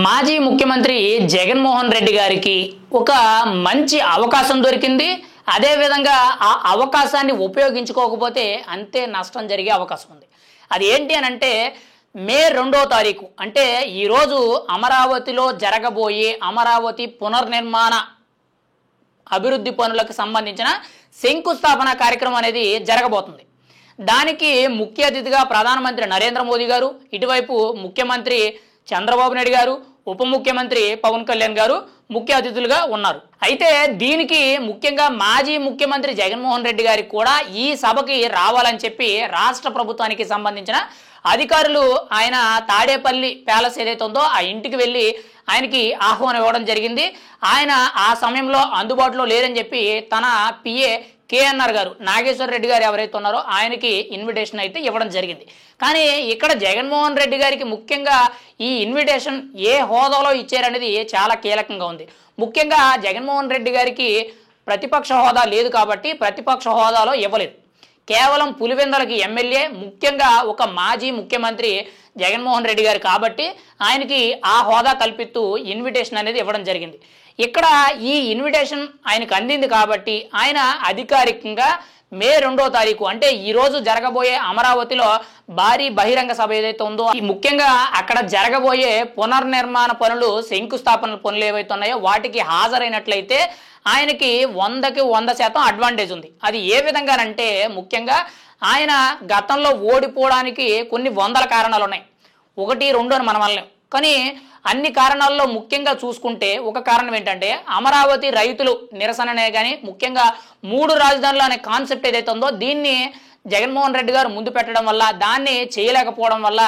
మాజీ ముఖ్యమంత్రి జగన్మోహన్ రెడ్డి గారికి ఒక మంచి అవకాశం దొరికింది. అదే విధంగా ఆ అవకాశాన్ని ఉపయోగించుకోకపోతే అంతే నష్టం జరిగే అవకాశం ఉంది. అది ఏంటి అనంటే మే 2వ తారీఖు అంటే ఈరోజు అమరావతిలో జరగబోయే అమరావతి పునర్నిర్మాణ అభివృద్ధి పనులకు సంబంధించిన శంకుస్థాపన కార్యక్రమం అనేది జరగబోతుంది. దానికి ముఖ్య అతిథిగా ప్రధానమంత్రి నరేంద్ర మోదీ గారు, ఇటువైపు ముఖ్యమంత్రి చంద్రబాబు నాయుడు గారు, ఉప ముఖ్యమంత్రి పవన్ కళ్యాణ్ గారు ముఖ్య అతిథులుగా ఉన్నారు. అయితే దీనికి ముఖ్యంగా మాజీ ముఖ్యమంత్రి జగన్మోహన్ రెడ్డి గారికి కూడా ఈ సభకి రావాలని చెప్పి రాష్ట్ర ప్రభుత్వానికి సంబంధించిన అధికారులు ఆయన తాడేపల్లి ప్యాలెస్ ఏదైతే ఉందో ఆ ఇంటికి వెళ్ళి ఆయనకి ఆహ్వానం ఇవ్వడం జరిగింది. ఆయన ఆ సమయంలో అందుబాటులో లేరని చెప్పి తన పిఏ కేఎన్ఆర్ గారు, నాగేశ్వర రెడ్డి గారు ఎవరైతే ఉన్నారో ఆయనకి ఇన్విటేషన్ అయితే ఇవ్వడం జరిగింది. కానీ ఇక్కడ జగన్మోహన్ రెడ్డి గారికి ముఖ్యంగా ఈ ఇన్విటేషన్ ఏ హోదాలో ఇచ్చారనేది చాలా కీలకంగా ఉంది. ముఖ్యంగా జగన్మోహన్ రెడ్డి గారికి ప్రతిపక్ష హోదా లేదు కాబట్టి ప్రతిపక్ష హోదాలో ఇవ్వలేదు. కేవలం పులివెందులకి ఎమ్మెల్యే, ముఖ్యంగా ఒక మాజీ ముఖ్యమంత్రి జగన్మోహన్ రెడ్డి గారు కాబట్టి ఆయనకి ఆ హోదా కల్పిస్తూ ఇన్విటేషన్ అనేది ఇవ్వడం జరిగింది. ఇక్కడ ఈ ఇన్విటేషన్ ఆయనకు అందింది కాబట్టి ఆయన అధికారికంగా మే 2వ తారీఖు అంటే ఈరోజు జరగబోయే అమరావతిలో భారీ బహిరంగ సభ ఏదైతే ఉందో ముఖ్యంగా అక్కడ జరగబోయే పునర్నిర్మాణ పనులు, శంకుస్థాపన పనులు ఏవైతే ఉన్నాయో వాటికి హాజరైనట్లయితే ఆయనకి 100కి 100% అడ్వాంటేజ్ ఉంది. అది ఏ విధంగానంటే ముఖ్యంగా ఆయన గతంలో ఓడిపోవడానికి కొన్ని వందల కారణాలు ఉన్నాయి. 1, 2 అని మనం అనలేం. కానీ అన్ని కారణాల్లో ముఖ్యంగా చూసుకుంటే ఒక కారణం ఏంటంటే అమరావతి రైతులు నిరసననే కానీ ముఖ్యంగా 3 రాజధానులు అనే కాన్సెప్ట్ ఏదైతే ఉందో దీన్ని జగన్మోహన్ రెడ్డి గారు ముందు పెట్టడం వల్ల, దాన్ని చేయలేకపోవడం వల్ల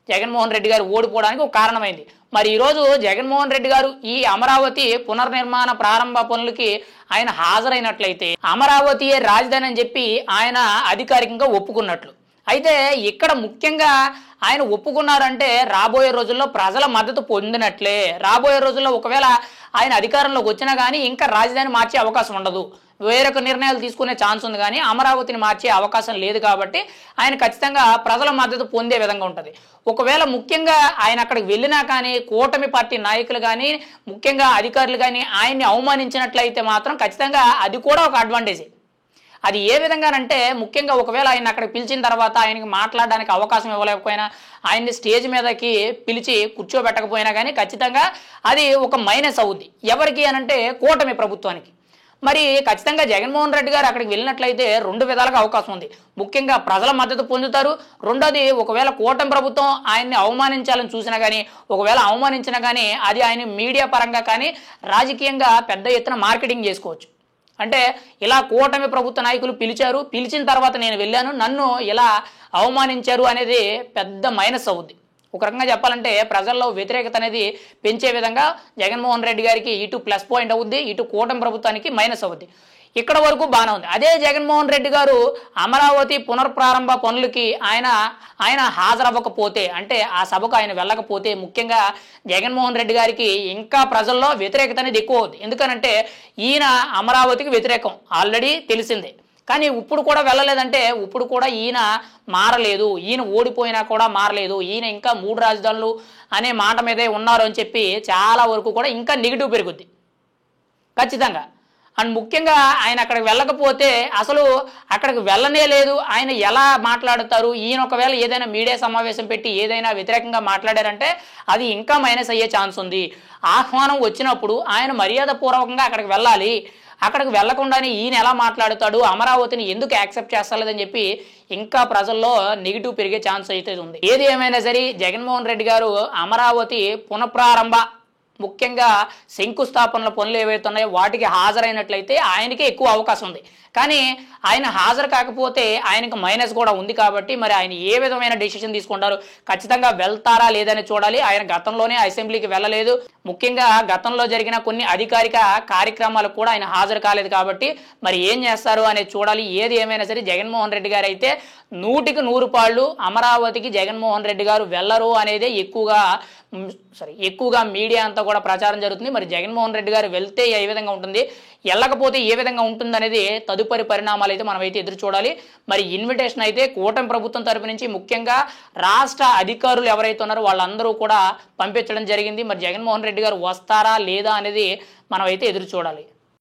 జగన్మోహన్ రెడ్డి గారు ఓడిపోవడానికి ఒక కారణమైంది. మరి ఈరోజు జగన్మోహన్ రెడ్డి గారు ఈ అమరావతి పునర్నిర్మాణ ప్రారంభ పనులకి ఆయన హాజరైనట్లయితే అమరావతి రాజధాని అని చెప్పి ఆయన అధికారికంగా ఒప్పుకున్నట్లు. అయితే ఇక్కడ ముఖ్యంగా ఆయన ఒప్పుకున్నారంటే రాబోయే రోజుల్లో ప్రజల మద్దతు పొందినట్లే. రాబోయే రోజుల్లో ఒకవేళ ఆయన అధికారంలోకి వచ్చినా కానీ ఇంకా రాజధాని మార్చే అవకాశం ఉండదు, వేరొక నిర్ణయాలు తీసుకునే ఛాన్స్ ఉంది. కానీ అమరావతిని మార్చే అవకాశం లేదు కాబట్టి ఆయన ఖచ్చితంగా ప్రజల మద్దతు పొందే విధంగా ఉంటుంది. ఒకవేళ ముఖ్యంగా ఆయన అక్కడికి వెళ్ళినా కానీ కూటమి పార్టీ నాయకులు కానీ ముఖ్యంగా అధికారులు కానీ ఆయన్ని అవమానించినట్లయితే మాత్రం ఖచ్చితంగా అది కూడా ఒక అడ్వాంటేజే. అది ఏ విధంగానంటే ముఖ్యంగా ఒకవేళ ఆయన అక్కడికి పిలిచిన తర్వాత ఆయనకి మాట్లాడడానికి అవకాశం ఇవ్వలేకపోయినా, ఆయన్ని స్టేజ్ మీదకి పిలిచి కూర్చోబెట్టకపోయినా కానీ ఖచ్చితంగా అది ఒక మైనస్ అవుద్ది. ఎవరికి అనంటే కూటమి ప్రభుత్వానికి. మరి ఖచ్చితంగా జగన్మోహన్ రెడ్డి గారు అక్కడికి వెళ్ళినట్లయితే 2 విధాలుగా అవకాశం ఉంది. ముఖ్యంగా ప్రజల మద్దతు పొందుతారు. రెండోది ఒకవేళ కూటమి ప్రభుత్వం ఆయన్ని అవమానించాలని చూసినా కానీ, ఒకవేళ అవమానించినా కానీ అది ఆయన మీడియా పరంగా కానీ రాజకీయంగా పెద్ద ఎత్తున మార్కెటింగ్ చేసుకోవచ్చు. అంటే ఇలా కూటమి ప్రభుత్వ నాయకులు పిలిచారు, పిలిచిన తర్వాత నేను వెళ్ళాను, నన్ను ఇలా అవమానించారు అనేది పెద్ద మైనస్ అవుద్ది. ఒక రకంగా చెప్పాలంటే ప్రజల్లో వ్యతిరేకత అనేది పెంచే విధంగా జగన్మోహన్ రెడ్డి గారికి ఇటు ప్లస్ పాయింట్ అవుద్ది, ఇటు కూటమి ప్రభుత్వానికి మైనస్ అవుద్ది. ఇక్కడ వరకు బాగానే ఉంది. అదే జగన్మోహన్ రెడ్డి గారు అమరావతి పునర్ప్రారంభ పనులకి ఆయన హాజరవ్వకపోతే, అంటే ఆ సభకు ఆయన వెళ్ళకపోతే ముఖ్యంగా జగన్మోహన్ రెడ్డి గారికి ఇంకా ప్రజల్లో వ్యతిరేకత అనేది ఎక్కువ అవుతుంది. ఎందుకనంటే ఈయన అమరావతికి వ్యతిరేకం ఆల్రెడీ తెలిసిందే. కానీ ఇప్పుడు కూడా వెళ్ళలేదంటే ఇప్పుడు కూడా ఈయన మారలేదు, ఈయన ఓడిపోయినా కూడా మారలేదు, ఈయన ఇంకా 3 రాజధానులు అనే మాట మీదే ఉన్నారు అని చెప్పి చాలా వరకు కూడా ఇంకా నెగిటివ్ పెరుగుద్ది ఖచ్చితంగా. అండ్ ముఖ్యంగా ఆయన అక్కడికి వెళ్ళకపోతే అసలు అక్కడికి వెళ్ళనే లేదు, ఆయన ఎలా మాట్లాడతారు, ఈయన ఒకవేళ ఏదైనా మీడియా సమావేశం పెట్టి ఏదైనా వ్యతిరేకంగా మాట్లాడారంటే అది ఇంకా మైనస్ అయ్యే ఛాన్స్ ఉంది. ఆహ్వానం వచ్చినప్పుడు ఆయన మర్యాదపూర్వకంగా అక్కడికి వెళ్ళాలి. అక్కడికి వెళ్లకుండానే ఈయన ఎలా మాట్లాడుతాడు, అమరావతిని ఎందుకు యాక్సెప్ట్ చేస్తలేదని చెప్పి ఇంకా ప్రజల్లో నెగిటివ్ పెరిగే ఛాన్స్ అయితే ఉంది. ఏది ఏమైనా సరే జగన్మోహన్ రెడ్డి గారు అమరావతి పునఃప్రారంభ ముఖ్యంగా శంకుస్థాపనల పనులు ఏవైతే ఉన్నాయో వాటికి హాజరైనట్లయితే ఆయనకే ఎక్కువ అవకాశం ఉంది. కానీ ఆయన హాజరు కాకపోతే ఆయనకు మైనస్ కూడా ఉంది కాబట్టి మరి ఆయన ఏ విధమైన డెసిషన్ తీసుకుంటారు, ఖచ్చితంగా వెళ్తారా లేదని చూడాలి. ఆయన గతంలోనే అసెంబ్లీకి వెళ్ళలేదు, ముఖ్యంగా గతంలో జరిగిన కొన్ని అధికారిక కార్యక్రమాలకు కూడా ఆయన హాజరు కాలేదు కాబట్టి మరి ఏం చేస్తారు అనేది చూడాలి. ఏది ఏమైనా సరే జగన్మోహన్ రెడ్డి గారు అయితే 100కి 100 పాళ్ళు అమరావతికి జగన్మోహన్ రెడ్డి గారు వెళ్ళరు అనేదే ఎక్కువగా ఎక్కువగా మీడియా అంతా కూడా ప్రచారం జరుగుతుంది. మరి జగన్మోహన్ రెడ్డి గారు వెళ్తే ఏ విధంగా ఉంటుంది, వెళ్ళకపోతే ఏ విధంగా ఉంటుంది అనేది తదుపరి పరిణామాలు అయితే మనమైతే ఎదురు చూడాలి. మరి ఇన్విటేషన్ అయితే కూటమి ప్రభుత్వం తరపు నుంచి ముఖ్యంగా రాష్ట్ర అధికారులు ఎవరైతే ఉన్నారో వాళ్ళందరూ కూడా పంపించడం జరిగింది. మరి జగన్మోహన్ రెడ్డి గారు వస్తారా లేదా అనేది మనం అయితే ఎదురు చూడాలి.